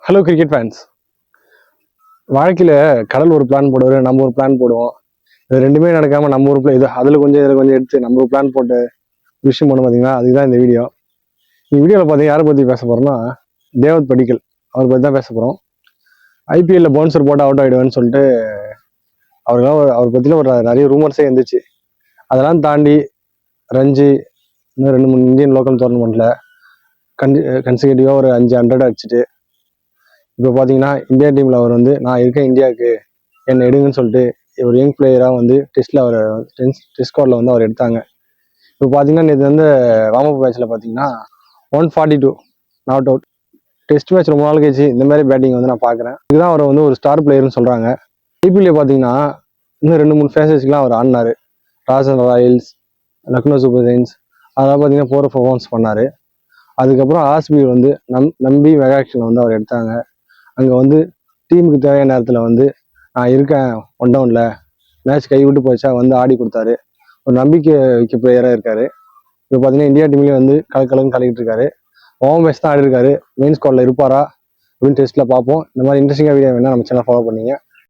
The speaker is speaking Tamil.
Hello cricket fans. வாழ்க்கையில் கடல் ஒரு பிளான் போடுவார், நம்ம ஒரு பிளான் போடுவோம். இது ரெண்டுமே நடக்காமல் நம்ம ஒரு இது அதில் கொஞ்சம் இதில் கொஞ்சம் எடுத்து நம்ம ஒரு பிளான் போட்டு விஷயம் பண்ண பார்த்தீங்கன்னா அதுதான் இந்த வீடியோ. இந்த வீடியோவில் பார்த்தீங்கன்னா யாரை பற்றி பேச போகிறோம்னா தேவத் படிக்கல் அவரை பற்றி தான் பேச போகிறோம். ஐபிஎல்ல பவுன்சர் போட்டு அவுட் ஆகிடுவேன்னு சொல்லிட்டு அவர் பற்றின ஒரு நிறைய ரூமர்ஸே இருந்துச்சு. அதெல்லாம் தாண்டி ரஞ்சி இன்னும் 2-3 இந்தியன் லோக்கல் டோர்னமெண்ட்டில் கன்சிகூட்டிவாக ஒரு 500 அடிச்சுட்டு இப்போ பார்த்தீங்கன்னா இந்தியா டீமில் அவர் நான் இருக்கேன் இந்தியாவுக்கு என்னை எடுங்கன்னு சொல்லிட்டு ஒரு யங் பிளேயராக டெஸ்ட்டில் அவர் டெஸ்ட் ஸ்குவாடில் அவர் எடுத்தாங்க. இப்போ பார்த்தீங்கன்னா நேற்று வார்மப் மேட்ச்சில் பார்த்தீங்கன்னா 142 நாட் அவுட். டெஸ்ட் மேட்ச் ரொம்ப நாள் கழிச்சு இந்த மாதிரி பேட்டிங் நான் பார்க்குறேன். இதுதான் அவரை ஒரு ஸ்டார் பிளேயர்னு சொல்கிறாங்க. ஐபிஎல்ல பார்த்தீங்கன்னா இன்னும் 2-3 ஃபேஸஸ்க்குலாம் அவர் ஆடினார். Rajasthan royals, Lucknow super giants அதெல்லாம் பார்த்தீங்கன்னா போகிற பர்ஃபார்மன்ஸ் பண்ணார். அதுக்கப்புறம் ஆர்சிபி நம்பி மெகா ஆக்ஷனில் அவர் எடுத்தாங்க. அங்கே டீமுக்கு தேவையான நேரத்தில் நான் இருக்கேன் ஒன் டவுனில் மேட்ச் கை விட்டு போச்சா ஆடி கொடுத்தாரு. ஒரு நம்பிக்கை வைக்க பிளேயராக இருக்காரு. இப்போ பார்த்தீங்கன்னா இந்தியா டீம்லேயே கலக்கலன்னு கலக்கிட்டு இருக்காரு. ஓவர் மேட்ச் தான் ஆடி இருக்காரு. மெயின் ஸ்குவாடில் இருப்பாரா அப்படின்னு டெஸ்ட்டில் பார்ப்போம். இந்த மாதிரி இன்ட்ரெஸ்டிங்காக வீடியோ வேணால் நம்ம சேனல் ஃபாலோ பண்ணிங்க.